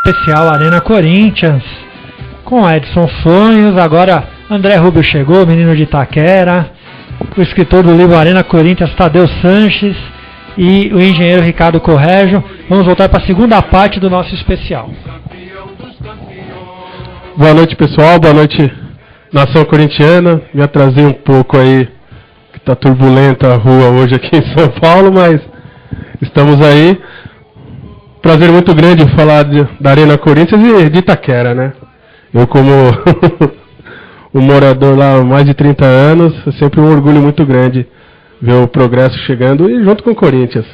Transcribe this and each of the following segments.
especial Arena Corinthians, com Edson Sonhos. Agora André Rubio chegou, menino de Itaquera, o escritor do livro Arena Corinthians, Tadeu Sanches, e o engenheiro Ricardo Corrégio. Vamos voltar para a segunda parte do nosso especial. Boa noite, pessoal, boa noite, nação corintiana. Me atrasei um pouco aí, que está turbulenta a rua hoje aqui em São Paulo, mas estamos aí. Prazer muito grande falar da Arena Corinthians e de Itaquera, né? Eu, como um morador lá há mais de 30 anos, é sempre um orgulho muito grande ver o progresso chegando e junto com o Corinthians.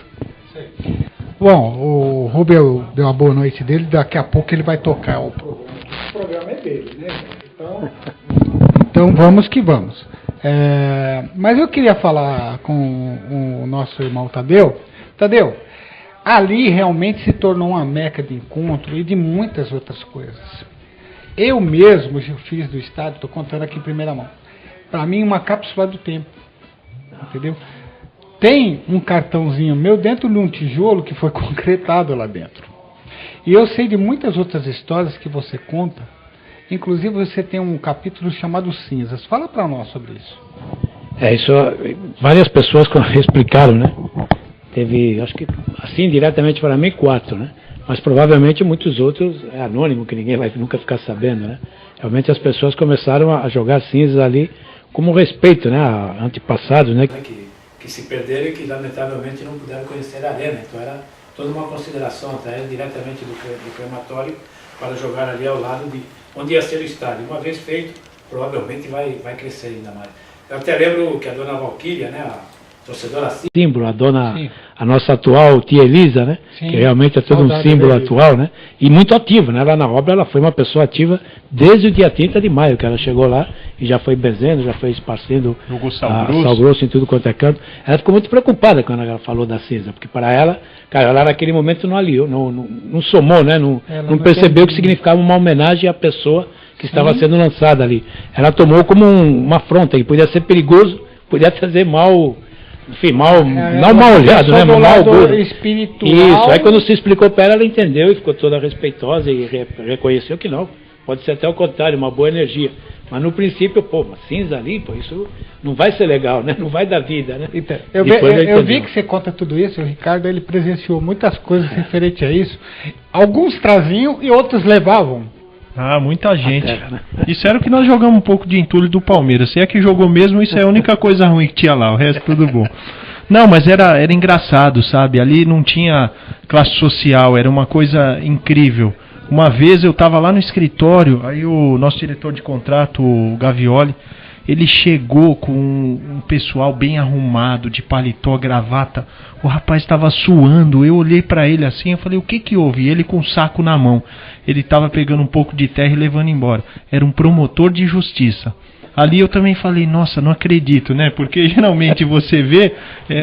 Bom, o Rubio deu uma boa noite dele, daqui a pouco ele vai tocar o programa é dele, né? Então vamos que vamos. Mas eu queria falar com o nosso irmão Tadeu. Tadeu, ali realmente se tornou uma meca de encontro e de muitas outras coisas. Eu mesmo fiz do estádio, estou contando aqui em primeira mão. Para mim, uma cápsula do tempo. Entendeu? Tem um cartãozinho meu dentro de um tijolo que foi concretado lá dentro. E eu sei de muitas outras histórias que você conta. Inclusive você tem um capítulo chamado Cinzas. Fala para nós sobre isso. Isso várias pessoas explicaram, né? Teve, acho que assim diretamente para mim 4, né? Mas provavelmente muitos outros é anônimo, que ninguém vai nunca ficar sabendo, né? Realmente as pessoas começaram a jogar cinzas ali como respeito, né? A antepassados, né? Que se perderam e que lamentavelmente não puderam conhecer a arena. Então era toda uma consideração até diretamente do crematório para jogar ali ao lado de onde ia ser o estádio. Uma vez feito, provavelmente vai crescer ainda mais. Eu até lembro que a dona Valquíria, né? A torcedora símbolo, a nossa atual tia Elisa, né? Sim, que realmente é todo um símbolo atual, né? E muito ativa, né? Lá na obra ela foi uma pessoa ativa desde o dia 30 de maio, que ela chegou lá e já foi benzendo, já foi esparcendo sal grosso em tudo quanto é canto. Ela ficou muito preocupada quando ela falou da cinza, porque para ela, cara, ela naquele momento não aliou, não somou, né? Não percebeu que significava uma homenagem à pessoa que estava sendo lançada ali. Ela tomou como uma afronta, que podia ser perigoso, podia trazer mal... Enfim, não mal olhado, né? Mal auguro. Espiritual. Isso, aí quando se explicou para ela entendeu e ficou toda respeitosa e reconheceu que não. Pode ser até o contrário, uma boa energia. Mas no princípio, uma cinza ali, isso não vai ser legal, né? Não vai dar vida, né? Então, eu vi que você conta tudo isso, o Ricardo ele presenciou muitas coisas referentes a isso. Alguns traziam e outros levavam. Muita gente. Isso era o que nós jogamos um pouco de entulho do Palmeiras. Se é que jogou mesmo, isso é a única coisa ruim que tinha lá, o resto tudo bom. Não, mas era engraçado, sabe? Ali não tinha classe social, era uma coisa incrível. Uma vez eu estava lá no escritório, aí o nosso diretor de contrato, o Gavioli, ele chegou com um pessoal bem arrumado, de paletó, gravata. O rapaz estava suando, eu olhei para ele assim, eu falei, o que houve? E ele com o saco na mão. Ele estava pegando um pouco de terra e levando embora. Era um promotor de justiça. Ali eu também falei, nossa, não acredito, né? Porque geralmente você vê,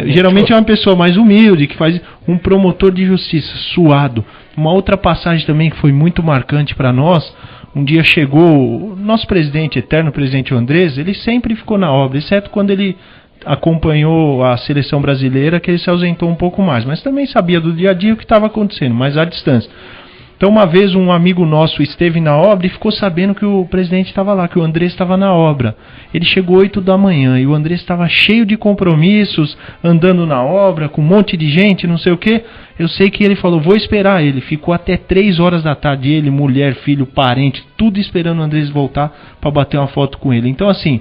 geralmente é uma pessoa mais humilde, que faz um promotor de justiça, suado. Uma outra passagem também que foi muito marcante para nós, um dia chegou o nosso presidente, eterno presidente Andrés, ele sempre ficou na obra, exceto quando ele acompanhou a seleção brasileira, que ele se ausentou um pouco mais, mas também sabia do dia a dia o que estava acontecendo, mas à distância. Então uma vez um amigo nosso esteve na obra e ficou sabendo que o presidente estava lá, que o Andrés estava na obra. Ele chegou 8 da manhã e o Andrés estava cheio de compromissos, andando na obra, com um monte de gente, não sei o que. Eu sei que ele falou, vou esperar ele. Ficou até 3 horas da tarde, ele, mulher, filho, parente, tudo esperando o Andrés voltar para bater uma foto com ele. Então assim,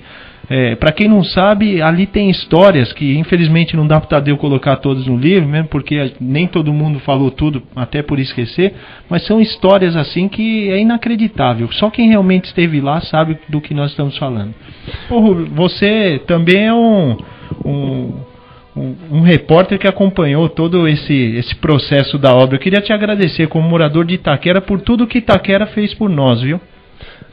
para quem não sabe, ali tem histórias que infelizmente não dá para o Tadeu colocar todas no livro, mesmo porque nem todo mundo falou tudo, até por esquecer, mas são histórias assim que é inacreditável. Só quem realmente esteve lá sabe do que nós estamos falando. Ô, Rubio, você também é um repórter que acompanhou todo esse processo da obra. Eu queria te agradecer como morador de Itaquera por tudo que Itaquera fez por nós, viu?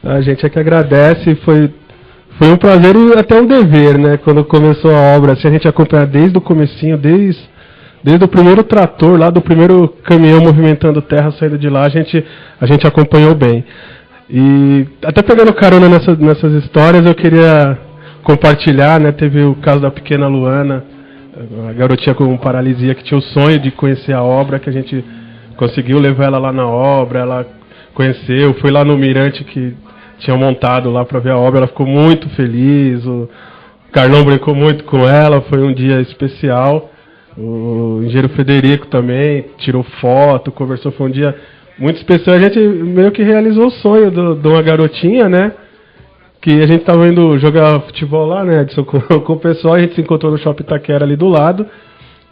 A gente é que agradece, foi um prazer e até um dever, né? Quando começou a obra, assim, a gente acompanha desde o comecinho, desde o primeiro trator lá, do primeiro caminhão movimentando terra saindo de lá, a gente acompanhou bem. E até pegando carona nessas histórias, eu queria compartilhar, né? Teve o caso da pequena Luana, a garotinha com paralisia que tinha o sonho de conhecer a obra, que a gente conseguiu levar ela lá na obra, ela conheceu, foi lá no Mirante que tinha montado lá para ver a obra, ela ficou muito feliz, o Carlão brincou muito com ela, foi um dia especial. O engenheiro Federico também tirou foto, conversou, foi um dia muito especial. A gente meio que realizou o sonho de uma garotinha, né? Que a gente estava indo jogar futebol lá, né, Edson, com o pessoal, a gente se encontrou no Shopping Itaquera ali do lado,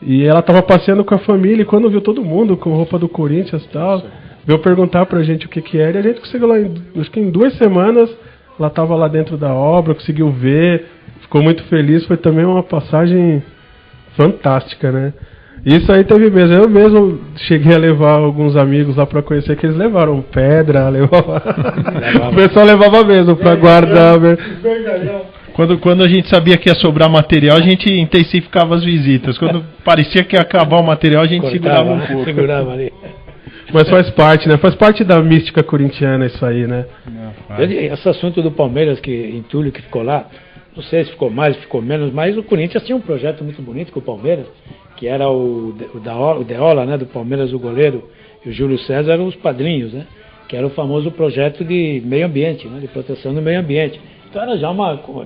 e ela estava passeando com a família, e quando viu todo mundo com roupa do Corinthians e tal, veio perguntar pra gente o que era, e a gente conseguiu lá, acho que em 2 semanas, ela estava lá dentro da obra, conseguiu ver, ficou muito feliz, foi também uma passagem fantástica, né? Isso aí teve mesmo. Eu mesmo cheguei a levar alguns amigos lá para conhecer, que eles levaram pedra, o pessoal levava mesmo para guardar. Quando a gente sabia que ia sobrar material, a gente intensificava as visitas. Quando parecia que ia acabar o material, a gente segurava um pouco. Segurava ali. Mas faz parte, né? Faz parte da mística corintiana isso aí, né? Esse assunto do Palmeiras, que em Túlio, que ficou lá, não sei se ficou mais, ficou menos, mas o Corinthians tinha um projeto muito bonito com o Palmeiras, que era o Deola, né, do Palmeiras, o goleiro, e o Júlio César eram os padrinhos, né, que era o famoso projeto de meio ambiente, né, de proteção do meio ambiente. Então era já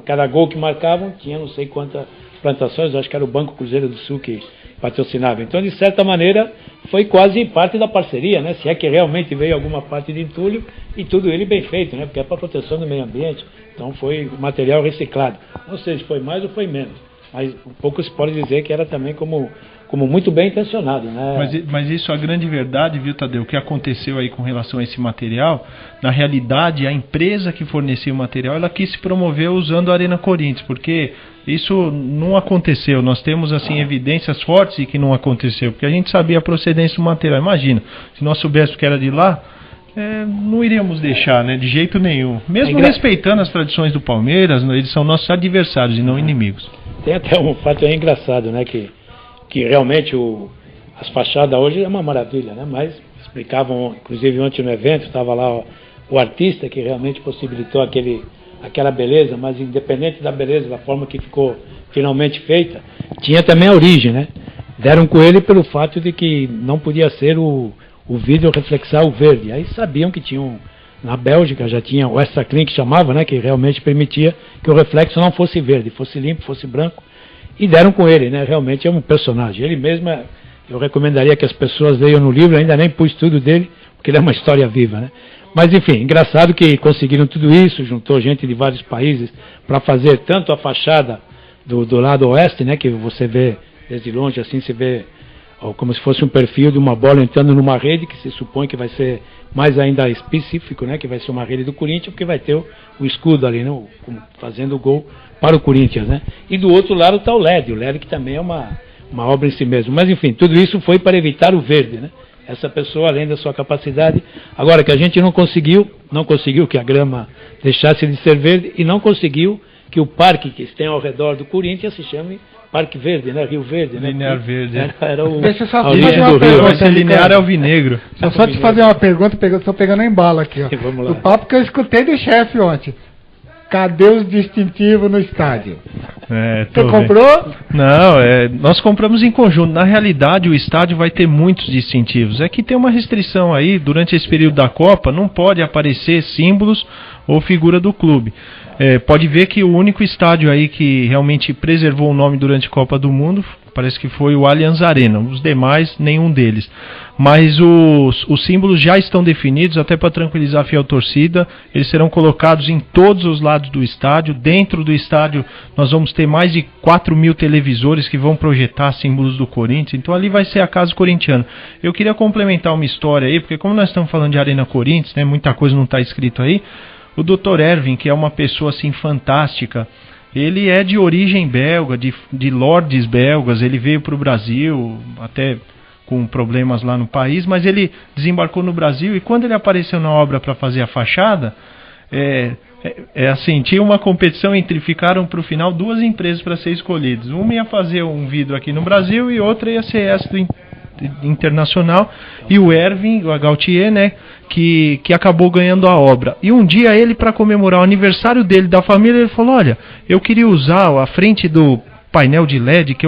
cada gol que marcavam tinha não sei quantas plantações, acho que era o Banco Cruzeiro do Sul que patrocinava. Então, de certa maneira, foi quase parte da parceria, né, se é que realmente veio alguma parte de entulho, e tudo ele bem feito, né, porque é para proteção do meio ambiente. Então foi material reciclado. Não sei se foi mais ou foi menos, mas um pouco se pode dizer que era também como muito bem intencionado, né? Mas isso é a grande verdade, viu, Tadeu? O que aconteceu aí com relação a esse material, na realidade, a empresa que fornecia o material, ela quis se promover usando a Arena Corinthians, porque isso não aconteceu. Nós temos, assim, evidências fortes de que não aconteceu, porque a gente sabia a procedência do material. Imagina, se nós soubéssemos que era de lá, não iríamos deixar, né, de jeito nenhum. Mesmo respeitando as tradições do Palmeiras, eles são nossos adversários e não inimigos. Tem até um fato aí engraçado, né, que realmente as fachadas hoje é uma maravilha, né, mas explicavam, inclusive ontem no evento, estava lá o artista que realmente possibilitou aquela beleza, mas independente da beleza, da forma que ficou finalmente feita, tinha também a origem, né, deram com ele pelo fato de que não podia ser o vidro reflexar o verde. Aí sabiam que tinham, na Bélgica já tinha o Extra Clean que chamava, né, que realmente permitia que o reflexo não fosse verde, fosse limpo, fosse branco, e deram com ele, né, realmente é um personagem. Ele mesmo, eu recomendaria que as pessoas leiam no livro, ainda nem pus tudo dele, porque ele é uma história viva, né. Mas enfim, engraçado que conseguiram tudo isso, juntou gente de vários países para fazer tanto a fachada do lado oeste, né, que você vê desde longe assim, se vê como se fosse um perfil de uma bola entrando numa rede, que se supõe que vai ser mais ainda específico, né, que vai ser uma rede do Corinthians, porque vai ter o escudo ali, né, fazendo o gol para o Corinthians, né. E do outro lado está o LED que também é uma obra em si mesmo. Mas enfim, tudo isso foi para evitar o verde, né. Essa pessoa, além da sua capacidade, agora que a gente não conseguiu que a grama deixasse de ser verde, e não conseguiu que o parque que tem ao redor do Corinthians se chame Parque Verde, né? Rio Verde, né? Linear Verde. Era Deixa eu só fazer uma pergunta. Esse linear é alvinegro. Só te fazer uma pergunta, estou pegando em bala aqui, ó. Vamos lá. O papo que eu escutei do chefe ontem. Cadê os distintivos no estádio? Você comprou? Não, nós compramos em conjunto. Na realidade, o estádio vai ter muitos distintivos. É que tem uma restrição aí, durante esse período da Copa, não pode aparecer símbolos ou figura do clube. Pode ver que o único estádio aí que realmente preservou o nome durante a Copa do Mundo, parece que foi o Allianz Arena. Os demais, nenhum deles. Mas os símbolos já estão definidos, até para tranquilizar a fiel torcida. Eles serão colocados em todos os lados do estádio. Dentro do estádio nós vamos ter mais de 4.000 televisores que vão projetar símbolos do Corinthians. Então ali vai ser a casa corintiana. Eu queria complementar uma história aí, porque como nós estamos falando de Arena Corinthians, né, muita coisa não está escrito aí. O Dr. Erwin, que é uma pessoa assim fantástica, ele é de origem belga, de lordes belgas. Ele veio para o Brasil, até com problemas lá no país, mas ele desembarcou no Brasil, e quando ele apareceu na obra para fazer a fachada, assim, tinha uma competição ficaram para o final 2 empresas para ser escolhidas. Uma ia fazer um vidro aqui no Brasil e outra ia ser essa do internacional, e o Erwin, o Gautier, né, que acabou ganhando a obra. E um dia ele, para comemorar o aniversário dele, da família, ele falou: olha, eu queria usar a frente do painel de LED que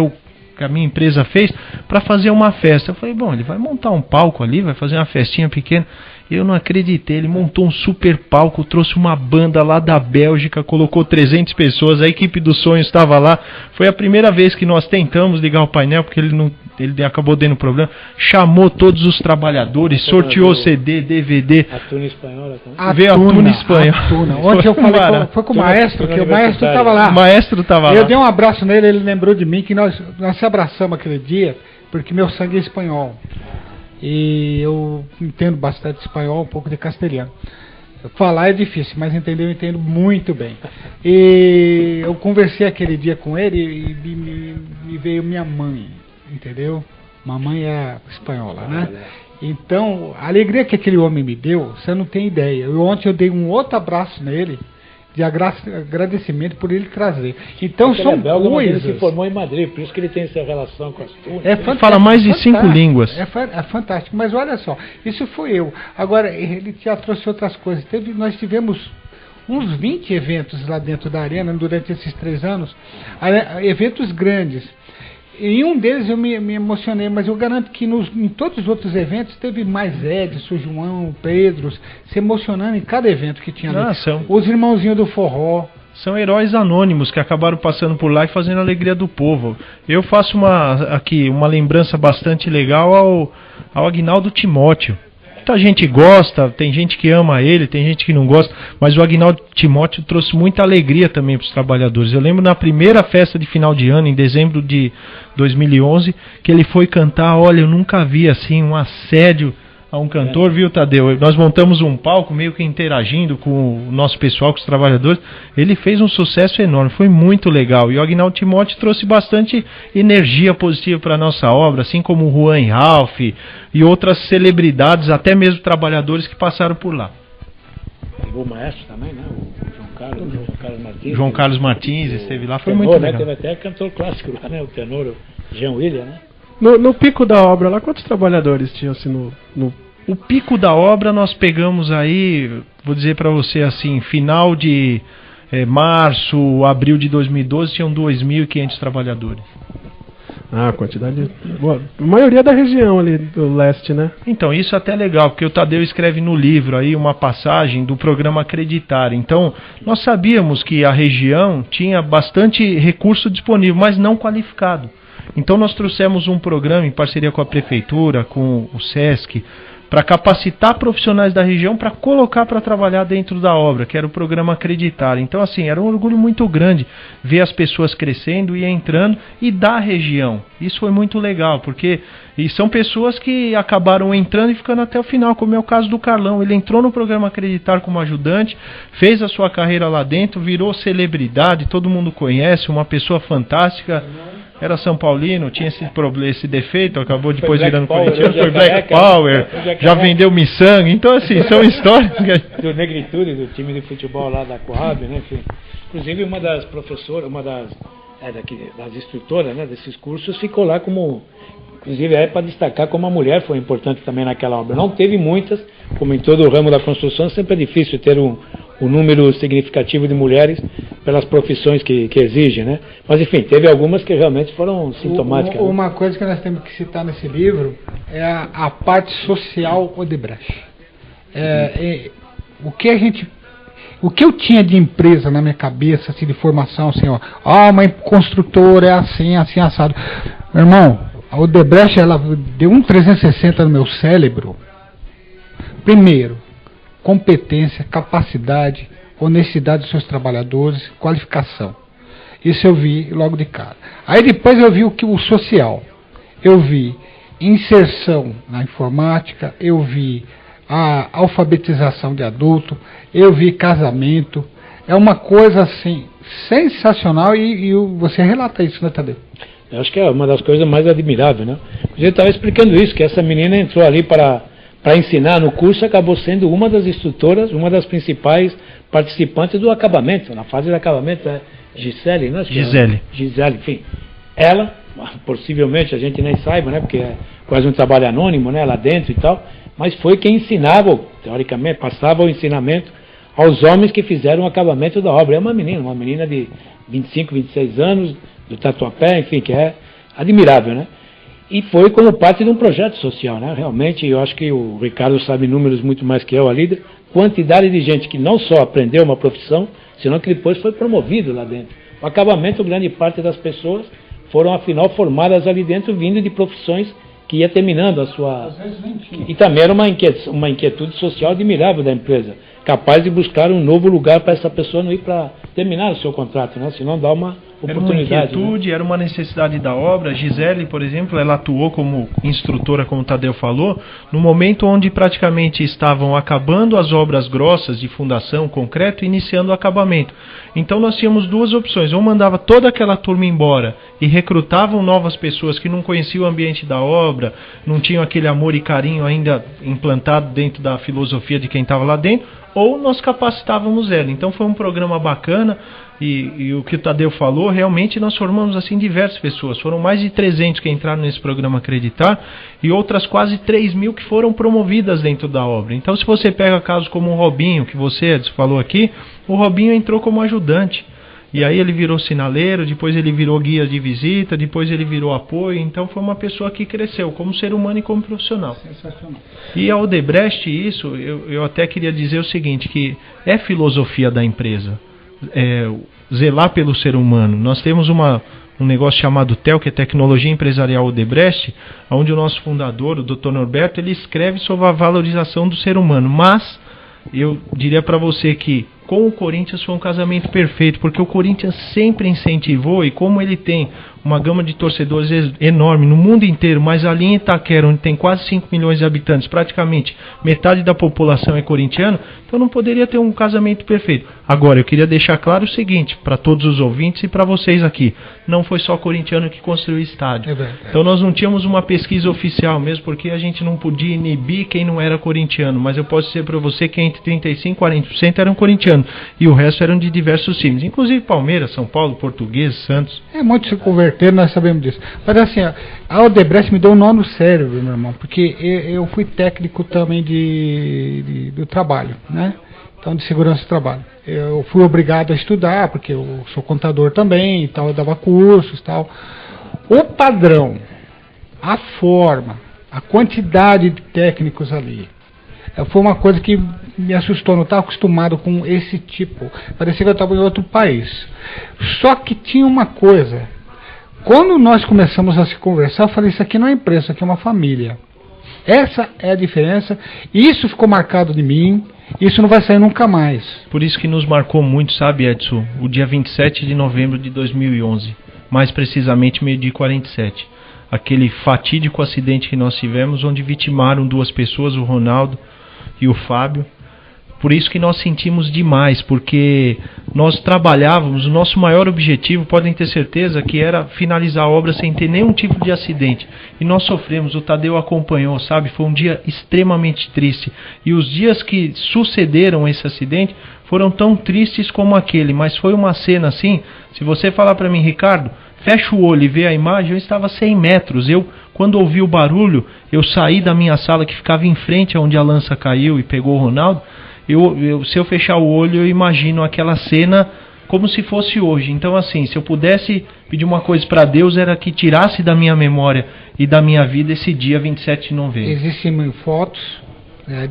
a minha empresa fez para fazer uma festa. Eu falei: bom, ele vai montar um palco ali, vai fazer uma festinha pequena. Eu não acreditei, ele montou um super palco, trouxe uma banda lá da Bélgica, colocou 300 pessoas, a equipe dos sonhos estava lá. Foi a primeira vez que nós tentamos ligar o painel, porque ele acabou dando problema. Chamou todos os trabalhadores, sorteou CD, DVD. A Tuna Espanhola também. Veio a Tuna Espanhola. Ontem eu falei, foi com o maestro, que o maestro estava lá. O maestro estava lá. Eu dei um abraço nele, ele lembrou de mim, que nós se abraçamos aquele dia, porque meu sangue é espanhol. E eu entendo bastante espanhol, um pouco de castelhano. Falar é difícil, mas entender eu entendo muito bem. E eu conversei aquele dia com ele e me veio minha mãe, entendeu? Mamãe é espanhola, né? Então, a alegria que aquele homem me deu, você não tem ideia. Ontem eu dei um outro abraço nele, de agradecimento por ele trazer. Então porque são ele é belga, coisas. Ele se formou em Madrid, por isso que ele tem essa relação com as tunas. Ele fala mais de 5 línguas. É fantástico, mas olha só, isso fui eu. Agora, ele já trouxe outras coisas. Nós tivemos uns 20 eventos lá dentro da arena durante esses 3 anos, eventos grandes. Em um deles eu me emocionei, mas eu garanto que em todos os outros eventos teve mais Edson, João, Pedro, se emocionando em cada evento que tinha ali. Os irmãozinhos do forró. São heróis anônimos que acabaram passando por lá e fazendo a alegria do povo. Eu faço uma lembrança bastante legal ao Aguinaldo Timóteo. Muita gente gosta, tem gente que ama ele, tem gente que não gosta, mas o Aguinaldo Timóteo trouxe muita alegria também para os trabalhadores. Eu lembro na primeira festa de final de ano, em dezembro de 2011, que ele foi cantar, olha, eu nunca vi assim um assédio a um cantor, viu, Tadeu? Nós montamos um palco meio que interagindo com o nosso pessoal, com os trabalhadores. Ele fez um sucesso enorme, foi muito legal. E o Aguinaldo Timóteo trouxe bastante energia positiva para a nossa obra, assim como o Juan e Ralph e outras celebridades, até mesmo trabalhadores que passaram por lá. O maestro também, né? O João Carlos Martins. João Carlos Martins esteve lá, foi tenor, muito legal. Teve até cantor clássico lá, né? O tenor, o Jean William, né? No pico da obra lá, quantos trabalhadores tinham assim O pico da obra nós pegamos aí, vou dizer para você assim, final de março, abril de 2012, tinham 2.500 trabalhadores. Ah, quantidade boa. A maioria da região ali do leste, né? Então, isso é até legal, porque o Tadeu escreve no livro aí uma passagem do programa Acreditar. Então, nós sabíamos que a região tinha bastante recurso disponível, mas não qualificado. Então nós trouxemos um programa em parceria com a Prefeitura, com o SESC, para capacitar profissionais da região para colocar para trabalhar dentro da obra, que era o programa Acreditar. Então assim, era um orgulho muito grande ver as pessoas crescendo e entrando e da região. Isso foi muito legal, porque são pessoas que acabaram entrando e ficando até o final, como é o caso do Carlão. Ele entrou no programa Acreditar como ajudante, fez a sua carreira lá dentro, virou celebridade, todo mundo conhece, uma pessoa fantástica. Era São Paulino, tinha esse defeito, acabou depois virando corintiano, foi Black Power, já vendeu miçanga, então assim, são histórias. Do Negritude, do time de futebol lá da Coab, né? Enfim. Inclusive uma das professoras, uma das instrutoras, né, desses cursos, ficou lá como, inclusive para destacar como a mulher foi importante também naquela obra. Não teve muitas, como em todo o ramo da construção, sempre é difícil ter um número significativo de mulheres pelas profissões que exigem, né? Mas enfim, teve algumas que realmente foram sintomáticas. Uma coisa que nós temos que citar nesse livro é a parte social Odebrecht. O que eu tinha de empresa na minha cabeça, assim, de formação, assim, uma construtora é assim, assim, assado. Meu irmão, a Odebrecht, ela deu um 360 no meu cérebro. Primeiro, competência, capacidade, honestidade dos seus trabalhadores, qualificação. Isso eu vi logo de cara. Aí depois eu vi o social. Eu vi inserção na informática, eu vi a alfabetização de adulto, eu vi casamento. É uma coisa assim sensacional e você relata isso, né, Tadeu? Eu acho que é uma das coisas mais admiráveis, né? A gente estava explicando isso, que essa menina entrou ali para ensinar no curso, acabou sendo uma das instrutoras, uma das principais participantes do acabamento, na fase de acabamento, Gisele, né? Gisele, enfim. Ela, possivelmente, a gente nem saiba, né? Porque é quase um trabalho anônimo, né? Lá dentro e tal, mas foi quem ensinava, teoricamente, passava o ensinamento aos homens que fizeram o acabamento da obra. É uma menina de 25, 26 anos, do Tatuapé, enfim, que é admirável, né? E foi como parte de um projeto social, né? Realmente, eu acho que o Ricardo sabe números muito mais que eu ali, quantidade de gente que não só aprendeu uma profissão, senão que depois foi promovido lá dentro. O acabamento, grande parte das pessoas foram, afinal, formadas ali dentro, vindo de profissões que ia terminando a sua... E também era uma inquietude social admirável da empresa, capaz de buscar um novo lugar para essa pessoa não ir para terminar o seu contrato, né? Senão dá uma oportunidade. Era uma inquietude, né? Era uma necessidade da obra. A Gisele, por exemplo, ela atuou como instrutora, como o Tadeu falou, no momento onde praticamente estavam acabando as obras grossas de fundação, concreto, e iniciando o acabamento. Então nós tínhamos duas opções: ou mandava toda aquela turma embora e recrutavam novas pessoas que não conheciam o ambiente da obra, não tinham aquele amor e carinho ainda implantado dentro da filosofia de quem estava lá dentro, ou nós capacitávamos ela. Então foi um programa bacana. E o que o Tadeu falou, realmente nós formamos assim diversas pessoas. Foram mais de 300 que entraram nesse programa Acreditar e outras quase 3.000 que foram promovidas dentro da obra. Então, se você pega casos como o Robinho, que você, Edson, falou aqui, o Robinho entrou como ajudante. E aí ele virou sinaleiro, depois ele virou guia de visita, depois ele virou apoio. Então foi uma pessoa que cresceu como ser humano e como profissional. Sensacional. E a Odebrecht, isso, eu até queria dizer o seguinte, que é filosofia da empresa. Zelar pelo ser humano. Nós temos um negócio chamado TEL, que é Tecnologia Empresarial Odebrecht, onde o nosso fundador, o Dr. Norberto, ele escreve sobre a valorização do ser humano. Mas eu diria para você que com o Corinthians foi um casamento perfeito, porque o Corinthians sempre incentivou, e como ele tem uma gama de torcedores enorme no mundo inteiro, mas ali em Itaquera, onde tem quase 5 milhões de habitantes, praticamente metade da população é corintiana, então não poderia ter um casamento perfeito. Agora, eu queria deixar claro o seguinte, para todos os ouvintes e para vocês aqui, não foi só corintiano que construiu o estádio. Então nós não tínhamos uma pesquisa oficial, mesmo porque a gente não podia inibir quem não era corintiano, mas eu posso dizer para você que entre 35% e 40% eram corintianos, e o resto eram de diversos times, inclusive Palmeiras, São Paulo, Português, Santos. É muito se converter, nós sabemos disso. Mas assim, a Odebrecht me deu um nó no cérebro, meu irmão, porque eu fui técnico também do trabalho, né? Então, de segurança do trabalho. Eu fui obrigado a estudar, porque eu sou contador também, e tal, eu dava cursos e tal. O padrão, a forma, a quantidade de técnicos ali, foi uma coisa que me assustou, não estava acostumado com esse tipo. Parecia que eu estava em outro país. Só que tinha uma coisa. Quando nós começamos a se conversar, eu falei, isso aqui não é empresa, isso aqui é uma família. Essa é a diferença. Isso ficou marcado de mim. Isso não vai sair nunca mais. Por isso que nos marcou muito, sabe, Edson, o dia 27 de novembro de 2011. Mais precisamente, 12h47. Aquele fatídico acidente que nós tivemos, onde vitimaram 2 pessoas, o Ronaldo e o Fábio. Por isso que nós sentimos demais, porque nós trabalhávamos, o nosso maior objetivo, podem ter certeza, que era finalizar a obra sem ter nenhum tipo de acidente. E nós sofremos, o Tadeu acompanhou, sabe? Foi um dia extremamente triste. E os dias que sucederam esse acidente foram tão tristes como aquele, mas foi uma cena assim, se você falar para mim, Ricardo, fecha o olho e vê a imagem, eu estava a 100 metros. Quando ouvi o barulho, eu saí da minha sala que ficava em frente onde a lança caiu e pegou o Ronaldo. Se eu fechar o olho, eu imagino aquela cena como se fosse hoje. Então, assim, se eu pudesse pedir uma coisa para Deus, era que tirasse da minha memória e da minha vida esse dia 27 de novembro. Existem fotos, né,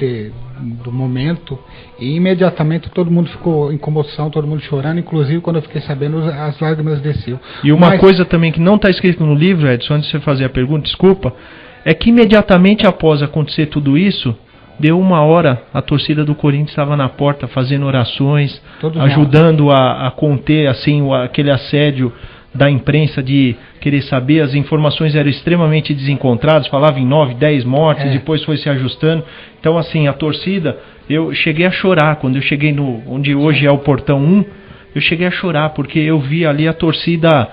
do momento, e imediatamente todo mundo ficou em comoção, todo mundo chorando, inclusive quando eu fiquei sabendo, as lágrimas desceu. E uma coisa também que não está escrito no livro, Edson, antes de você fazer a pergunta, desculpa, é que imediatamente após acontecer tudo isso, deu 1 hora, a torcida do Corinthians estava na porta fazendo orações, ajudando a conter assim, aquele assédio da imprensa de querer saber. As informações eram extremamente desencontradas, falava em 9, 10 mortes, depois foi se ajustando. Então, assim, a torcida, eu cheguei a chorar quando eu cheguei onde hoje é o Portão 1, eu cheguei a chorar, porque eu vi ali a torcida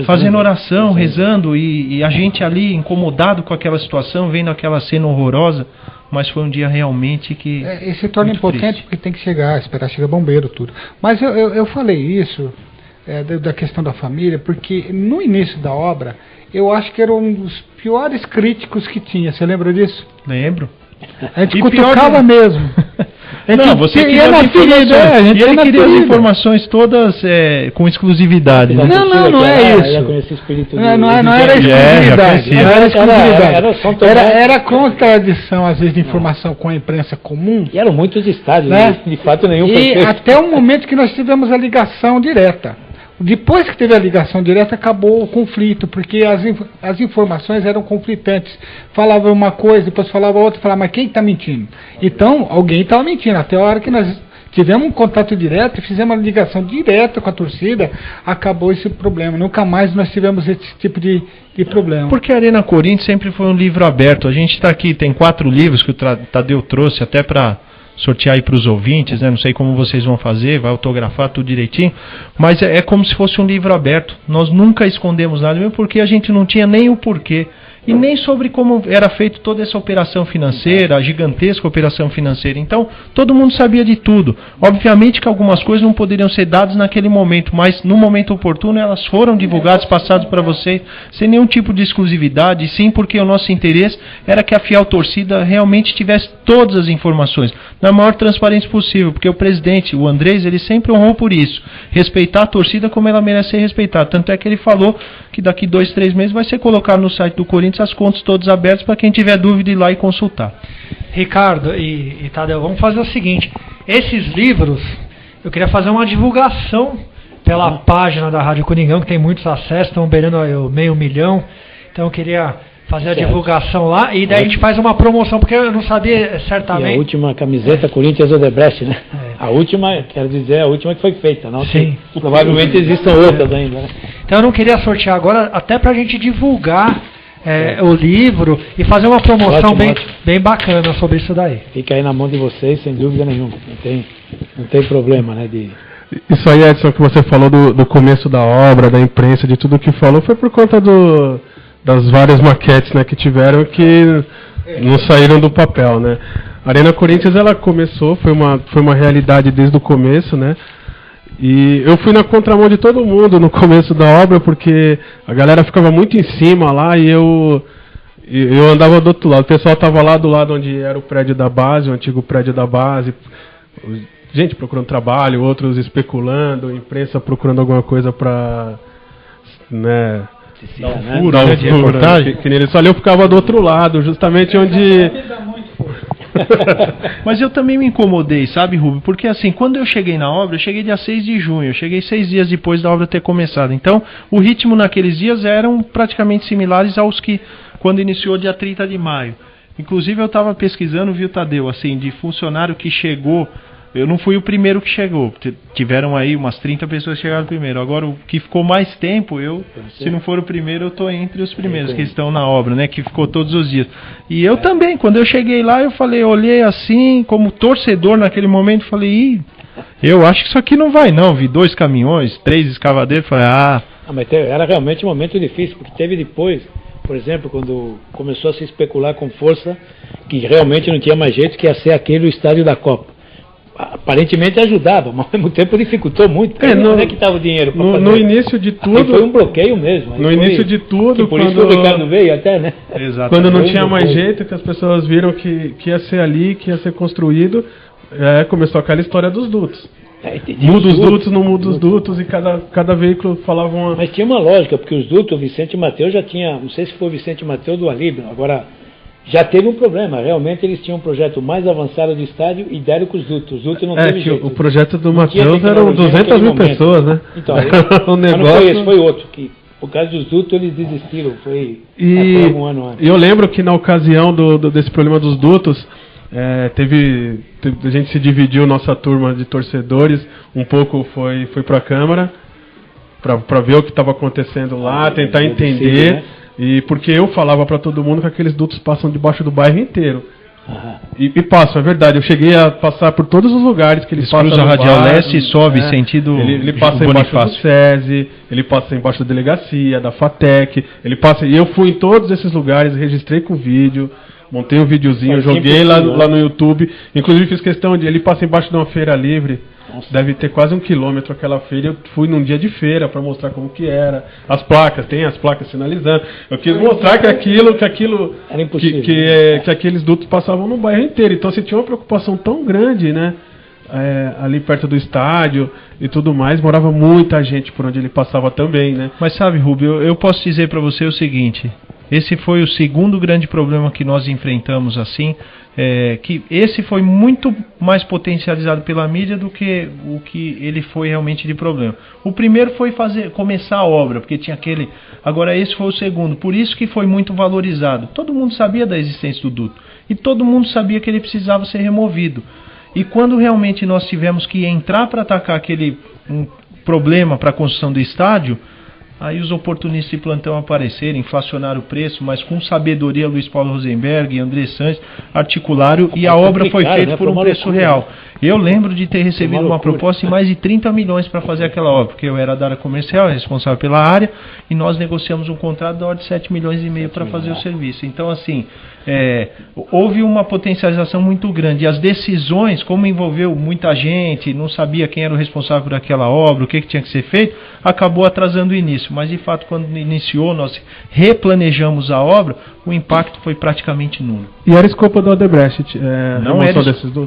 fazendo oração, rezando, e a gente ali incomodado com aquela situação, vendo aquela cena horrorosa. Mas foi um dia realmente que... e se torna impotente porque tem que esperar chegar bombeiro, tudo. Mas eu falei isso, da questão da família, porque no início da obra, eu acho que era um dos piores críticos que tinha. Você lembra disso? Lembro. A gente cutucava mesmo. Não, você queria as informações. E ele queria as informações todas com exclusividade. Né? Não é isso. Não era exclusividade. Era contradição, às vezes, de informação com a imprensa comum. E eram muitos estádios, né? De fato nenhum. E até o momento que nós tivemos a ligação direta. Depois que teve a ligação direta, acabou o conflito, porque as informações eram conflitantes. Falava uma coisa, depois falava outra, falava, mas quem está mentindo? Então, alguém estava mentindo. Até a hora que nós tivemos um contato direto, fizemos uma ligação direta com a torcida, acabou esse problema. Nunca mais nós tivemos esse tipo de problema. Porque a Arena Corinthians sempre foi um livro aberto. A gente está aqui, tem 4 livros que o Tadeu trouxe até para sortear aí para os ouvintes, né? Não sei como vocês vão fazer, vai autografar tudo direitinho, mas é como se fosse um livro aberto. Nós nunca escondemos nada, mesmo porque a gente não tinha nem o porquê e nem sobre como era feita toda essa operação financeira, a gigantesca operação financeira. Então, todo mundo sabia de tudo. Obviamente que algumas coisas não poderiam ser dadas naquele momento, mas no momento oportuno elas foram divulgadas, passadas para vocês, sem nenhum tipo de exclusividade, sim porque o nosso interesse era que a fiel torcida realmente tivesse todas as informações, na maior transparência possível, porque o presidente, o Andrés, ele sempre honrou por isso, respeitar a torcida como ela merece ser respeitada. Tanto é que ele falou que daqui 2, 3 meses vai ser colocado no site do Corinthians as contas todas abertas para quem tiver dúvida ir lá e consultar. Ricardo e Tadeu, vamos fazer o seguinte, esses livros, eu queria fazer uma divulgação pela página da Rádio Coringão, que tem muitos acessos, estão beirando o 500 mil, então eu queria fazer a divulgação lá, e daí a gente faz uma promoção, porque eu não sabia certamente. E a última camiseta Corinthians Odebrecht, né? A última, quero dizer, a última que foi feita, não? Sim. Que provavelmente existam outras ainda, né? Então eu não queria sortear agora, até pra gente divulgar o livro e fazer uma promoção bem bacana sobre isso daí. Fica aí na mão de vocês, sem dúvida nenhuma. Não tem problema, né? Isso aí, Edson, que você falou do começo da obra, da imprensa, de tudo que falou, foi por conta das várias maquetes, né, que tiveram que não saíram do papel, né? A Arena Corinthians, ela começou, foi uma realidade desde o começo, né? E eu fui na contramão de todo mundo no começo da obra, porque a galera ficava muito em cima lá e eu andava do outro lado. O pessoal estava lá do lado onde era o prédio da base, o antigo prédio da base. Gente procurando trabalho, outros especulando, imprensa procurando alguma coisa para, né, reportagem. Eu ficava do outro lado, justamente onde... Mas eu também me incomodei, sabe, Rubio? Porque assim, quando eu cheguei na obra, eu cheguei dia 6 de junho, eu cheguei 6 dias depois da obra ter começado. Então, o ritmo naqueles dias eram praticamente similares aos que quando iniciou dia 30 de maio. Inclusive, eu estava pesquisando, viu, Tadeu, assim, de funcionário que chegou. Eu não fui o primeiro que chegou, tiveram aí umas 30 pessoas que chegaram primeiro. Agora, o que ficou mais tempo, se não for o primeiro, eu estou entre os primeiros que estão na obra, né? Que ficou todos os dias. E eu também, quando eu cheguei lá, eu olhei assim, como torcedor naquele momento, falei, eu acho que isso aqui não vai não. Vi 2 caminhões, 3 escavadeiros, falei, mas era realmente um momento difícil, porque teve depois, por exemplo, quando começou a se especular com força, que realmente não tinha mais jeito, que ia ser aquele o estádio da Copa. Aparentemente ajudava, mas ao mesmo tempo dificultou muito. Onde é que estava o dinheiro para fazer? No início de tudo... foi um bloqueio mesmo. Início de tudo... Por isso que o Ricardo veio até, né? Exatamente. Quando não tinha mais jeito, que as pessoas viram que ia ser ali, que ia ser construído, começou aquela história dos dutos. Muda os dutos, não muda os dutos, e cada veículo falava uma... Mas tinha uma lógica, porque os dutos, o Vicente Mateus já tinha... Não sei se foi o Vicente Mateus do Alíbio, agora... Já teve um problema, realmente eles tinham um projeto mais avançado do estádio e deram com os dutos. Os dutos não teve jeito. O projeto do Matheus eram 200 mil pessoas, né? Então, o negócio... não foi esse, foi outro, que por causa dos dutos eles desistiram, foi um ano antes. E eu lembro que na ocasião desse problema dos dutos, a gente se dividiu, nossa turma de torcedores, um pouco foi para a Câmara, para ver o que estava acontecendo lá, tentar entender... Né? E porque eu falava para todo mundo que aqueles dutos passam debaixo do bairro inteiro. E passam, é verdade. Eu cheguei a passar por todos os lugares que eles passam. Cruza a Radial Leste e sobe sentido. Ele passa embaixo do SESI, ele passa embaixo da delegacia, da FATEC. Ele passa. E eu fui em todos esses lugares, registrei com vídeo. Montei um videozinho, joguei lá no YouTube. Inclusive fiz questão de... Ele passa embaixo de uma feira livre. Nossa. Deve ter quase 1 quilômetro aquela feira. Eu fui num dia de feira para mostrar como que era. As placas, tem as placas sinalizando. Eu quis mostrar que aquilo era impossível, que aqueles dutos passavam no bairro inteiro. Então você tinha uma preocupação tão grande, né? Ali perto do estádio e tudo mais, morava muita gente por onde ele passava também, né? Mas sabe, Rubio, eu posso dizer para você o seguinte: esse foi o segundo grande problema que nós enfrentamos, assim, que esse foi muito mais potencializado pela mídia do que o que ele foi realmente de problema. O primeiro foi começar a obra, porque tinha aquele... Agora esse foi o segundo, por isso que foi muito valorizado. Todo mundo sabia da existência do duto e todo mundo sabia que ele precisava ser removido. E quando realmente nós tivemos que entrar para atacar aquele problema para a construção do estádio, aí os oportunistas de plantão apareceram, inflacionaram o preço, mas com sabedoria Luiz Paulo Rosenberg e André Sanches articularam e a obra foi feita por um preço real. Eu lembro de ter recebido uma proposta de mais de 30 milhões para fazer aquela obra, porque eu era da área comercial, responsável pela área, e nós negociamos um contrato da ordem de 7,5 milhões para fazer o serviço. Então, assim, houve uma potencialização muito grande. E as decisões, como envolveu muita gente, não sabia quem era o responsável por aquela obra, o que tinha que ser feito, acabou atrasando o início. Mas, de fato, quando iniciou, nós replanejamos a obra, o impacto foi praticamente nulo. E era escopo da Odebrecht?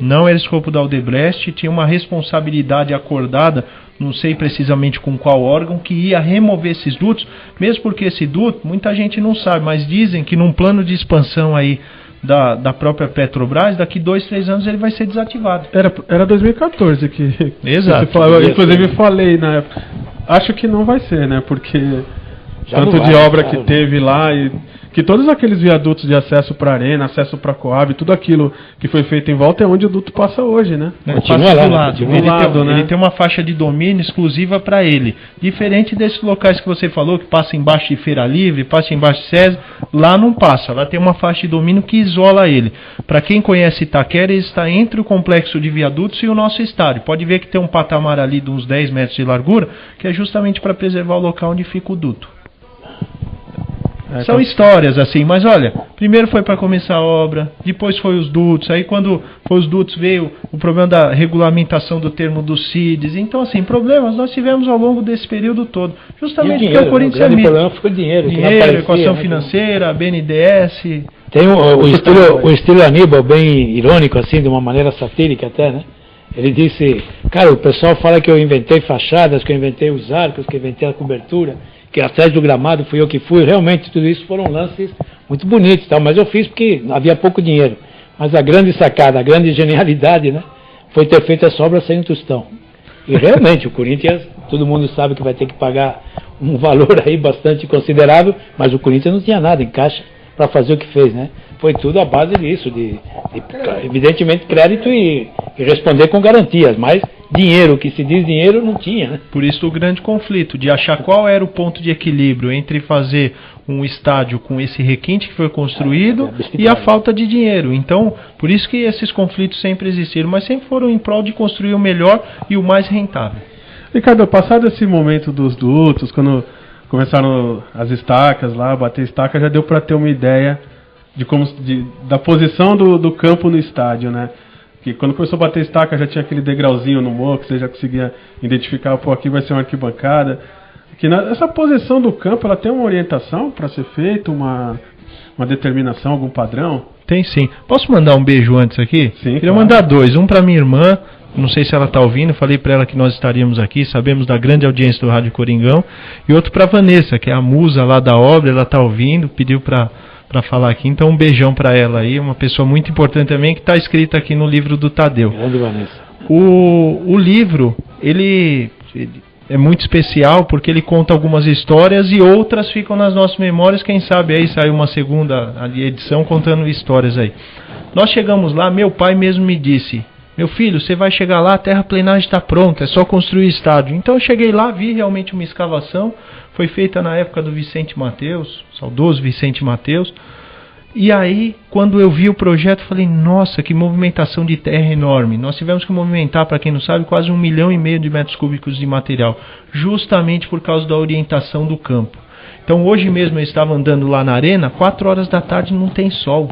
Não era escopo da Odebrecht, tinha uma responsabilidade acordada, não sei precisamente com qual órgão, que ia remover esses dutos, mesmo porque esse duto, muita gente não sabe, mas dizem que num plano de expansão aí da própria Petrobras, daqui 2, 3 anos ele vai ser desativado. Era 2014 que... Exato. Inclusive falei na época, acho que não vai ser, né, porque tanto de obra que teve lá e... Que todos aqueles viadutos de acesso para a arena, acesso para a Coab, tudo aquilo que foi feito em volta é onde o duto passa hoje, né? Continua lá, do lado. Ele tem uma faixa de domínio exclusiva para ele. Diferente desses locais que você falou, que passa embaixo de Feira Livre, passa embaixo de César, lá não passa. Lá tem uma faixa de domínio que isola ele. Para quem conhece Itaquera, ele está entre o complexo de viadutos e o nosso estádio. Pode ver que tem um patamar ali de uns 10 metros de largura, que é justamente para preservar o local onde fica o duto. São histórias assim, mas olha, primeiro foi para começar a obra, depois foi os dutos, aí quando foi os dutos veio o problema da regulamentação do termo dos CIDs, então assim, problemas nós tivemos ao longo desse período todo, justamente dinheiro, porque o Corinthians é mídia. O problema foi dinheiro, equação financeira, BNDES... Tem o estilo Aníbal bem irônico assim, de uma maneira satírica até, né? Ele disse, cara, o pessoal fala que eu inventei fachadas, que eu inventei os arcos, que eu inventei a cobertura, que atrás do gramado fui eu que fui. Realmente, tudo isso foram lances muito bonitos, tal, mas eu fiz porque havia pouco dinheiro. Mas a grande sacada, a grande genialidade, né, foi ter feito essa obra sem um tostão. E realmente, o Corinthians, todo mundo sabe que vai ter que pagar um valor aí bastante considerável, mas o Corinthians não tinha nada em caixa para fazer o que fez, né? Foi tudo à base disso, de evidentemente crédito e responder com garantias, mas dinheiro, que se diz dinheiro, não tinha, né? Por isso o grande conflito, de achar qual era o ponto de equilíbrio entre fazer um estádio com esse requinte que foi construído e a falta de dinheiro. Então, por isso que esses conflitos sempre existiram, mas sempre foram em prol de construir o melhor e o mais rentável. Ricardo, passado esse momento dos dutos, quando começaram as estacas lá, bater estaca, já deu para ter uma ideia da posição do campo no estádio, né? Que quando começou a bater estaca já tinha aquele degrauzinho no morro, que você já conseguia identificar, pô, aqui vai ser uma arquibancada. Essa posição do campo, ela tem uma orientação para ser feita, uma determinação, algum padrão? Tem sim. Posso mandar um beijo antes aqui? Sim. Queria mandar 2, um para minha irmã, não sei se ela está ouvindo, falei para ela que nós estaríamos aqui, sabemos da grande audiência do Rádio Coringão, e outro para Vanessa, que é a musa lá da obra, ela está ouvindo, pediu para falar aqui, então um beijão para ela aí, uma pessoa muito importante também, que está escrita aqui no livro do Tadeu. Grande Vanessa. O livro, ele é muito especial porque ele conta algumas histórias e outras ficam nas nossas memórias, quem sabe aí sai uma segunda edição contando histórias aí. Nós chegamos lá, meu pai mesmo me disse, meu filho, você vai chegar lá, a terraplenagem está pronta, é só construir estádio. Então eu cheguei lá, vi realmente uma escavação, foi feita na época do Vicente Mateus, saudoso Vicente Mateus. E aí, quando eu vi o projeto, falei, nossa, que movimentação de terra enorme. Nós tivemos que movimentar, para quem não sabe, quase 1,5 milhão de metros cúbicos de material, justamente por causa da orientação do campo. Então hoje mesmo eu estava andando lá na arena, 4 horas da tarde não tem sol.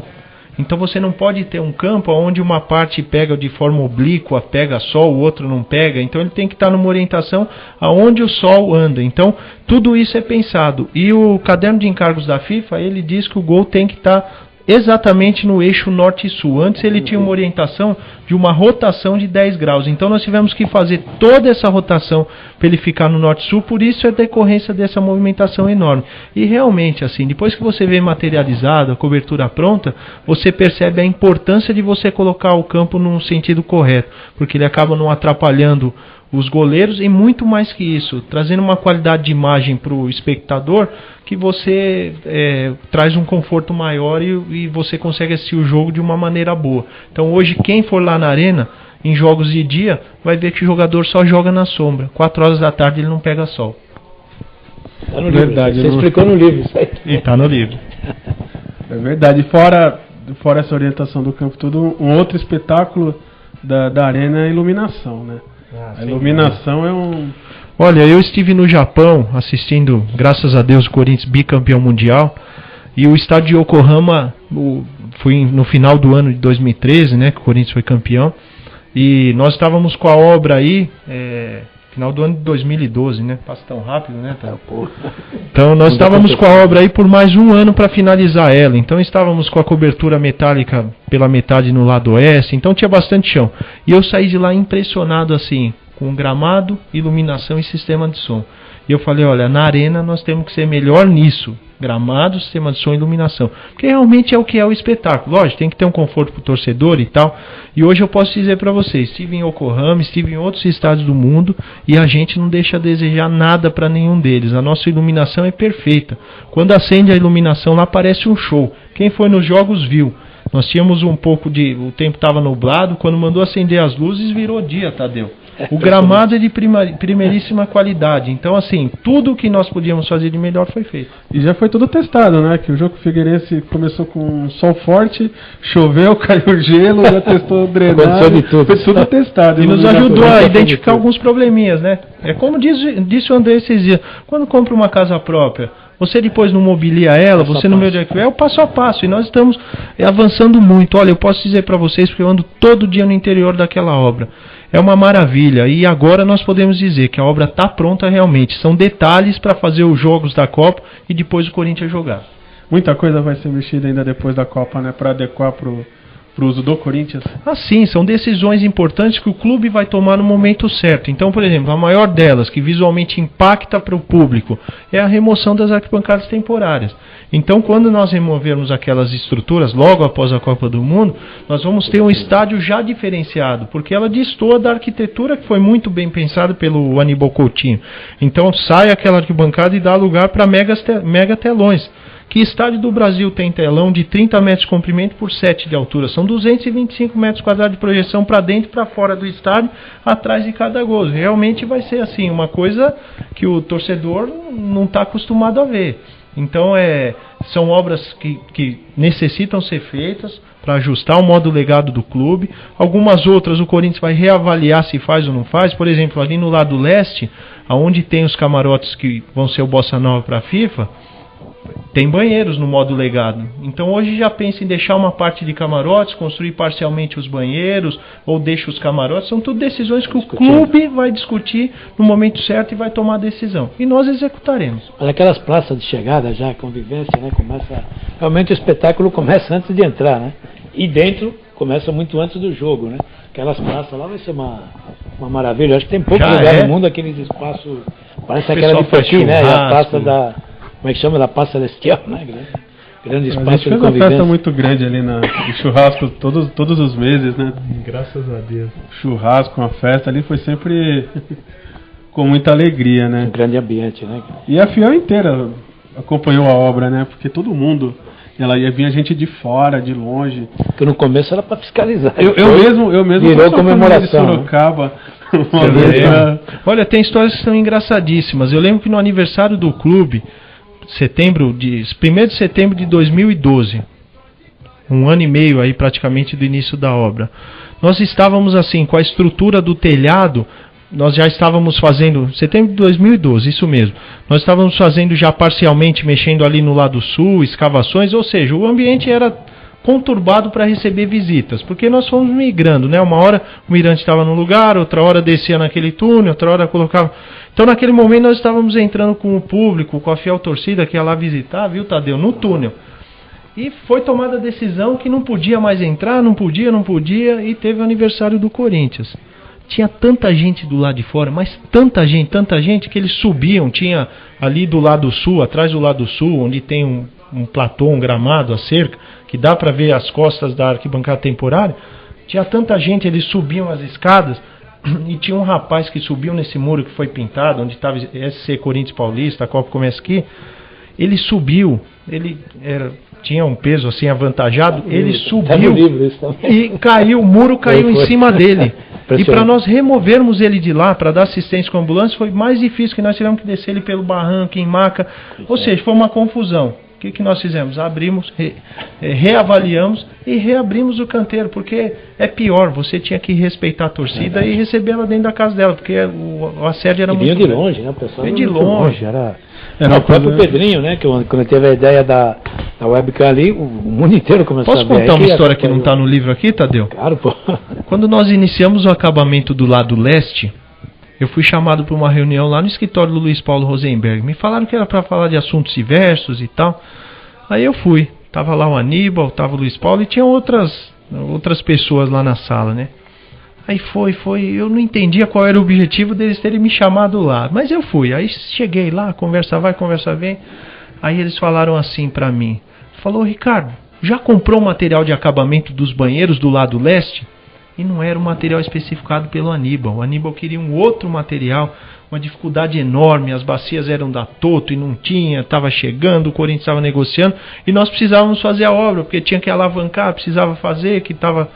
Então você não pode ter um campo onde uma parte pega de forma oblíqua, pega sol, o outro não pega. Então ele tem que estar numa orientação aonde o sol anda. Então tudo isso é pensado. E o caderno de encargos da FIFA, ele diz que o gol tem que estar exatamente no eixo norte e sul. Antes ele tinha uma orientação de uma rotação de 10 graus. Então nós tivemos que fazer toda essa rotação para ele ficar no norte e sul. Por isso é decorrência dessa movimentação enorme. E realmente, assim, depois que você vê materializado, a cobertura pronta, você percebe a importância de você colocar o campo no sentido correto, porque ele acaba não atrapalhando os goleiros e muito mais que isso, trazendo uma qualidade de imagem para o espectador que você traz um conforto maior e você consegue assistir o jogo de uma maneira boa. Então hoje quem for lá na arena, em jogos de dia, vai ver que o jogador só joga na sombra. 4 horas da tarde ele não pega sol. Tá no livro. Verdade, você explicou no livro isso aí. E tá no livro. É verdade. Fora essa orientação do campo, tudo, um outro espetáculo da arena é a iluminação, né? A iluminação é um... Olha, eu estive no Japão assistindo, graças a Deus, o Corinthians bicampeão mundial, e o estádio de Yokohama foi no final do ano de 2013, né, que o Corinthians foi campeão, e nós estávamos com a obra aí, final do ano de 2012, né, passa tão rápido, né, tá? Então nós estávamos com a obra aí por mais um ano para finalizar ela, então estávamos com a cobertura metálica pela metade no lado oeste, então tinha bastante chão, e eu saí de lá impressionado assim, com gramado, iluminação e sistema de som. E eu falei, olha, na arena nós temos que ser melhor nisso. Gramado, sistema de som e iluminação. Porque realmente é o que é o espetáculo. Lógico, tem que ter um conforto para o torcedor e tal. E hoje eu posso dizer para vocês, estive em Yokohama, estive em outros estádios do mundo e a gente não deixa a desejar nada para nenhum deles. A nossa iluminação é perfeita. Quando acende a iluminação lá parece um show. Quem foi nos jogos viu. Nós tínhamos um pouco de... O tempo estava nublado, quando mandou acender as luzes virou dia, Tadeu. O gramado é de primeiríssima qualidade. Então, assim, tudo o que nós podíamos fazer de melhor foi feito. E já foi tudo testado, né? Que o jogo Figueirense começou com um sol forte, choveu, caiu gelo, já testou drenagem. Foi tudo testado. E nos ajudou a identificar alguns probleminhas, né? É como disse o André esses dias. Quando compra uma casa própria, você depois não mobilia ela, você não meio é o passo a passo. E nós estamos avançando muito. Olha, eu posso dizer para vocês, porque eu ando todo dia no interior daquela obra. É uma maravilha, e agora nós podemos dizer que a obra está pronta realmente. São detalhes para fazer os jogos da Copa e depois o Corinthians jogar. Muita coisa vai ser mexida ainda depois da Copa, né? Para adequar para o uso do Corinthians. Sim, são decisões importantes que o clube vai tomar no momento certo. Então, por exemplo, a maior delas, que visualmente impacta para o público, é a remoção das arquibancadas temporárias. Então, quando nós removermos aquelas estruturas, logo após a Copa do Mundo, nós vamos ter um estádio já diferenciado, porque ela destoa da arquitetura que foi muito bem pensada pelo Aníbal Coutinho. Então, sai aquela arquibancada e dá lugar para mega telões. Que estádio do Brasil tem telão de 30 metros de comprimento por 7 de altura? São 225 metros quadrados de projeção para dentro e para fora do estádio, atrás de cada gol. Realmente vai ser assim, uma coisa que o torcedor não está acostumado a ver. Então são obras que necessitam ser feitas para ajustar o modo legado do clube. Algumas outras o Corinthians vai reavaliar se faz ou não faz. Por exemplo, ali no lado leste, onde tem os camarotes que vão ser o Bossa Nova para a FIFA, tem banheiros no modo legado. Então hoje já pensa em deixar uma parte de camarotes, construir parcialmente os banheiros, ou deixa os camarotes. São tudo decisões que o clube vai discutir no momento certo e vai tomar a decisão. E nós executaremos. Mas aquelas praças de chegada já, convivência, né? Realmente o espetáculo começa antes de entrar, né? E dentro começa muito antes do jogo, né? Aquelas praças lá vai ser uma maravilha. Eu acho que tem pouco lugar no mundo, aqueles espaços. Parece aquela de Pequim, né? A praça da... Como é que chama? Da Paz Celestial, né? Grande espaço de convivência. A gente fez uma festa muito grande ali de churrasco todos os meses, né? Graças a Deus. Churrasco, uma festa ali foi sempre com muita alegria, né? Um grande ambiente, né? E a FIAL inteira acompanhou a obra, né? Porque todo mundo, ela ia vir gente de fora, de longe. Porque no começo era para fiscalizar. Eu mesmo virou comemoração de Sorocaba. Olha, tem histórias que são engraçadíssimas. Eu lembro que no aniversário do clube, 1º de setembro de 2012, um ano e meio aí praticamente do início da obra, nós estávamos assim com a estrutura do telhado. Nós já estávamos fazendo, setembro de 2012, isso mesmo, nós estávamos fazendo já parcialmente, mexendo ali no lado sul, escavações, ou seja, o ambiente era conturbado para receber visitas, porque nós fomos migrando, né? Uma hora o mirante estava num lugar, outra hora descia naquele túnel, outra hora colocava... Então naquele momento nós estávamos entrando com o público, com a fiel torcida que ia lá visitar, viu, Tadeu, no túnel. E foi tomada a decisão que não podia mais entrar, não podia, e teve o aniversário do Corinthians. Tinha tanta gente do lado de fora, mas tanta gente que eles subiam, tinha ali do lado sul, atrás do lado sul, onde tem um platô, um gramado, a cerca, que dá para ver as costas da arquibancada temporária, tinha tanta gente, eles subiam as escadas, e tinha um rapaz que subiu nesse muro que foi pintado, onde estava SC Corinthians Paulista, a Copa começa aqui, ele subiu, tinha um peso assim avantajado, ele subiu e caiu, o muro caiu em cima dele. E para nós removermos ele de lá, para dar assistência com a ambulância, foi mais difícil, que nós tivemos que descer ele pelo barranco, em maca, ou seja, foi uma confusão. O que nós fizemos? Abrimos, reavaliamos e reabrimos o canteiro, porque é pior, você tinha que respeitar a torcida e receber ela dentro da casa dela, porque o assédio era muito de longe, né? O pessoal veio de longe. Era o próprio Pedrinho, né? Que quando teve a ideia da webcam ali, o mundo inteiro começou a ver. Posso contar uma história que não está no livro aqui, Tadeu? Claro, pô. Quando nós iniciamos o acabamento do lado leste, eu fui chamado para uma reunião lá no escritório do Luiz Paulo Rosenberg. Me falaram que era para falar de assuntos diversos e tal. Aí eu fui. Tava lá o Aníbal, tava o Luiz Paulo e tinha outras pessoas lá na sala, né? Aí foi. Eu não entendia qual era o objetivo deles terem me chamado lá. Mas eu fui. Aí cheguei lá, conversa vai, conversa vem. Aí eles falaram assim para mim. Falou, Ricardo, já comprou o material de acabamento dos banheiros do lado leste? E não era o material especificado pelo Aníbal. O Aníbal queria um outro material, uma dificuldade enorme, as bacias eram da Toto e não tinha, estava chegando, o Corinthians estava negociando, e nós precisávamos fazer a obra, porque tinha que alavancar, precisava fazer, que estava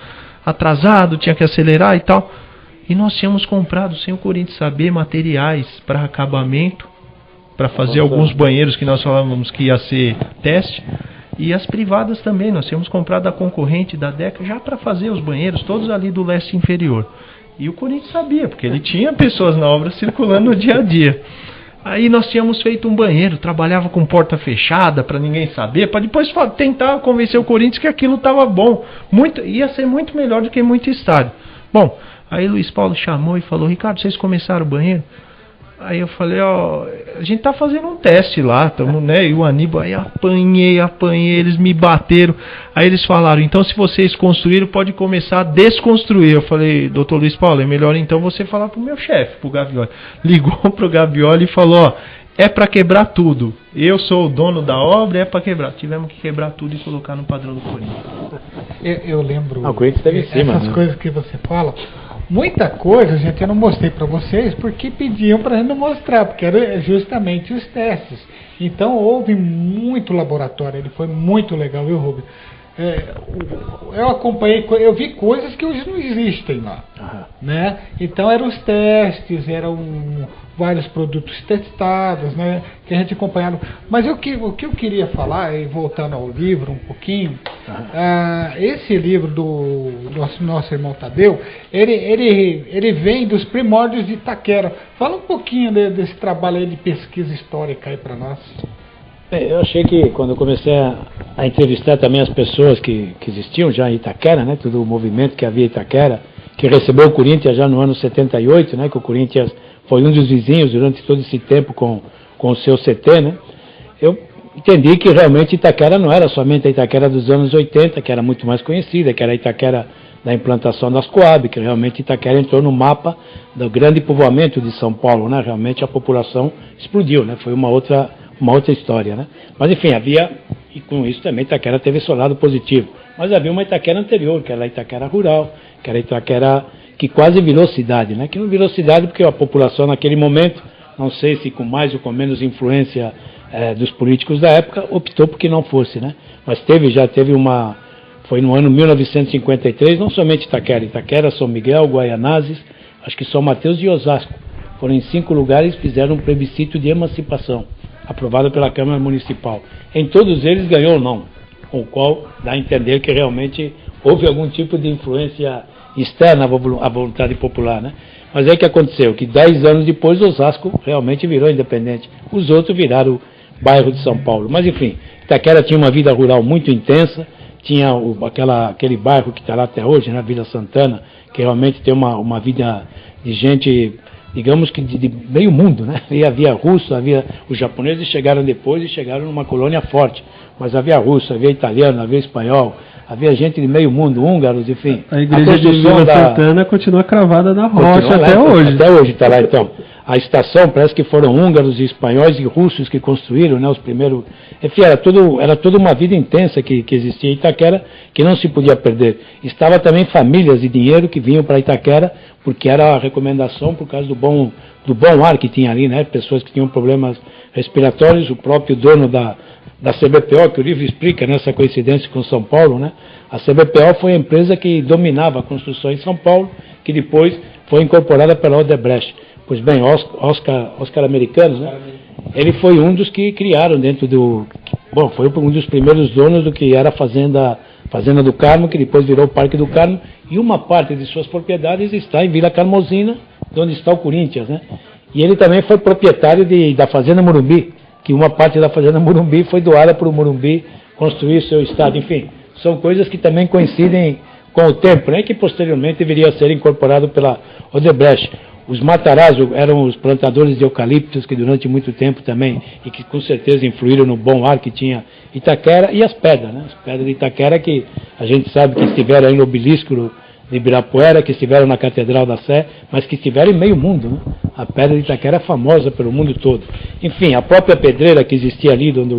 atrasado, tinha que acelerar e tal. E nós tínhamos comprado, sem o Corinthians saber, materiais para acabamento, para fazer alguns banheiros que nós falávamos que ia ser teste. E as privadas também, nós tínhamos comprado da concorrente da Deca já para fazer os banheiros, todos ali do leste inferior. E o Corinthians sabia, porque ele tinha pessoas na obra circulando no dia a dia. Aí nós tínhamos feito um banheiro, trabalhava com porta fechada para ninguém saber, para depois tentar convencer o Corinthians que aquilo estava bom. Ia ser muito melhor do que muito estádio. Bom, aí Luiz Paulo chamou e falou, Ricardo, vocês começaram o banheiro? Aí eu falei, a gente tá fazendo um teste lá, né? E o Aníbal, aí apanhei, eles me bateram. Aí eles falaram, então se vocês construíram, pode começar a desconstruir. Eu falei, doutor Luiz Paulo, é melhor então você falar pro meu chefe, pro Gavioli. Ligou pro Gavioli e falou, é para quebrar tudo. Eu sou o dono da obra, é para quebrar. Tivemos que quebrar tudo e colocar no padrão do Corinthians. Eu lembro o Corinthians teve em cima, essas coisas que você fala. Muita coisa, gente, eu não mostrei para vocês porque pediam para a gente não mostrar, porque era justamente os testes. Então houve muito laboratório, ele foi muito legal, viu, Rubens? Eu acompanhei, eu vi coisas que hoje não existem lá, né? Então eram os testes, eram vários produtos testados, né? Que a gente acompanhava. Mas o que eu queria falar, e voltando ao livro um pouquinho, esse livro do nosso irmão Tadeu, ele vem dos primórdios de Itaquera. Fala um pouquinho desse trabalho aí de pesquisa histórica aí para nós. Eu achei que quando eu comecei a entrevistar também as pessoas que existiam já em Itaquera, né, todo o movimento que havia em Itaquera, que recebeu o Corinthians já no ano 78, né, que o Corinthians foi um dos vizinhos durante todo esse tempo com o seu CT, né, eu entendi que realmente Itaquera não era somente a Itaquera dos anos 80, que era muito mais conhecida, que era a Itaquera da implantação das Coab, que realmente Itaquera entrou no mapa do grande povoamento de São Paulo, né, realmente a população explodiu, né, foi uma outra história, né? Mas enfim, e com isso também Itaquera teve seu lado positivo. Mas havia uma Itaquera anterior, que era a Itaquera rural, que era a Itaquera que quase virou cidade, né? Que não virou cidade porque a população naquele momento, não sei se com mais ou com menos influência dos políticos da época, optou por que não fosse, né? Mas foi no ano 1953, não somente Itaquera, São Miguel, Guaianazes, acho que São Mateus e Osasco. Foram em 5 lugares e fizeram um plebiscito de emancipação, aprovado pela Câmara Municipal. Em todos eles ganhou o não, com o qual dá a entender que realmente houve algum tipo de influência externa à vontade popular, né? Mas aí o que aconteceu? Que 10 anos depois Osasco realmente virou independente. Os outros viraram bairro de São Paulo. Mas enfim, Itaquera tinha uma vida rural muito intensa, tinha aquele bairro que está lá até hoje, né, Vila Santana, que realmente tem uma vida de gente, digamos que de meio mundo, né? E havia russo, havia os japoneses chegaram depois e chegaram numa colônia forte, mas havia russo, havia italiano, havia espanhol, havia gente de meio mundo, húngaros, enfim. A igreja de Vila Santana continua cravada na rocha até hoje. Até hoje está lá, então. A estação parece que foram húngaros, espanhóis e russos que construíram, né, os primeiros. Enfim, era toda uma vida intensa que existia em Itaquera, que não se podia perder. Estava também famílias de dinheiro que vinham para Itaquera, porque era a recomendação por causa do bom ar que tinha ali, né, pessoas que tinham problemas respiratórios, o próprio dono da CBPO, que o livro explica nessa coincidência com São Paulo, né? A CBPO foi a empresa que dominava a construção em São Paulo, que depois foi incorporada pela Odebrecht. Pois bem, Oscar Americanos, né? Ele foi um dos que criaram foi um dos primeiros donos do que era a Fazenda do Carmo, que depois virou o Parque do Carmo, e uma parte de suas propriedades está em Vila Carmozina, onde está o Corinthians, né? E ele também foi proprietário da Fazenda Morumbi, que uma parte da Fazenda Morumbi foi doada para o Morumbi construir seu estádio. Enfim, são coisas que também coincidem com o tempo, né, que posteriormente deveria ser incorporado pela Odebrecht. Os Matarazzo eram os plantadores de eucaliptos que durante muito tempo também, e que com certeza influíram no bom ar que tinha Itaquera, e as pedras, né? As pedras de Itaquera que a gente sabe que estiveram aí no obelisco de Ibirapuera, que estiveram na Catedral da Sé, mas que estiveram em meio mundo, né? A pedra de Itaquera é famosa pelo mundo todo. Enfim, a própria pedreira que existia ali, onde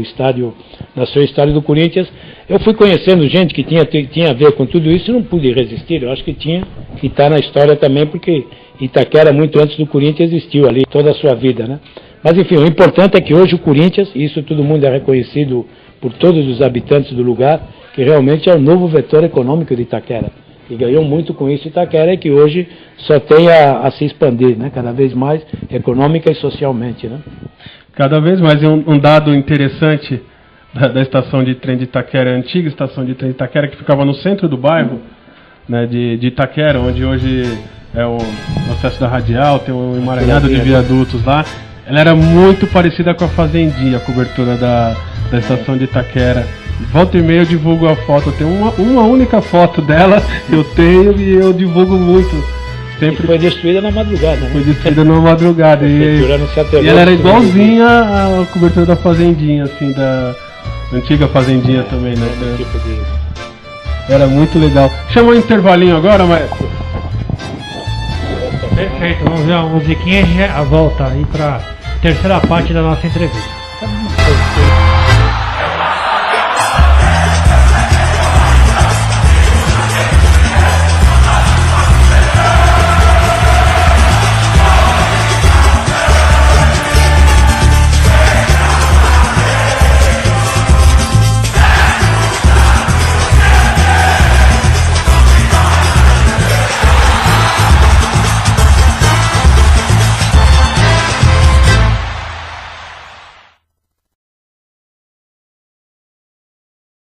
nasceu o estádio do Corinthians, eu fui conhecendo gente que tinha a ver com tudo isso e não pude resistir. Eu acho que tinha que estar na história também, porque Itaquera, muito antes do Corinthians, existiu ali toda a sua vida, né? Mas enfim, o importante é que hoje o Corinthians, e isso todo mundo é reconhecido por todos os habitantes do lugar, que realmente é o novo vetor econômico de Itaquera. E ganhou muito com isso Itaquera, e que hoje só tem a se expandir, né? Cada vez mais econômica e socialmente, né? Cada vez mais. Um dado interessante da estação de trem de Itaquera, a antiga estação de trem de Itaquera, que ficava no centro do bairro, né, de Itaquera, onde hoje é o acesso da Radial, tem um emaranhado de viadutos lá. Ela era muito parecida com a Fazendinha, a cobertura da estação de Itaquera. Volta e meia eu divulgo a foto, eu tenho uma única foto dela, eu tenho, e eu divulgo muito. Sempre. E foi destruída na madrugada, né? Foi destruída na madrugada. E ela era igualzinha à cobertura da Fazendinha, assim, da antiga Fazendinha também, né? Era muito legal. Chama um intervalinho agora, maestro. Perfeito, vamos ver uma musiquinha e a gente volta aí para a terceira parte da nossa entrevista.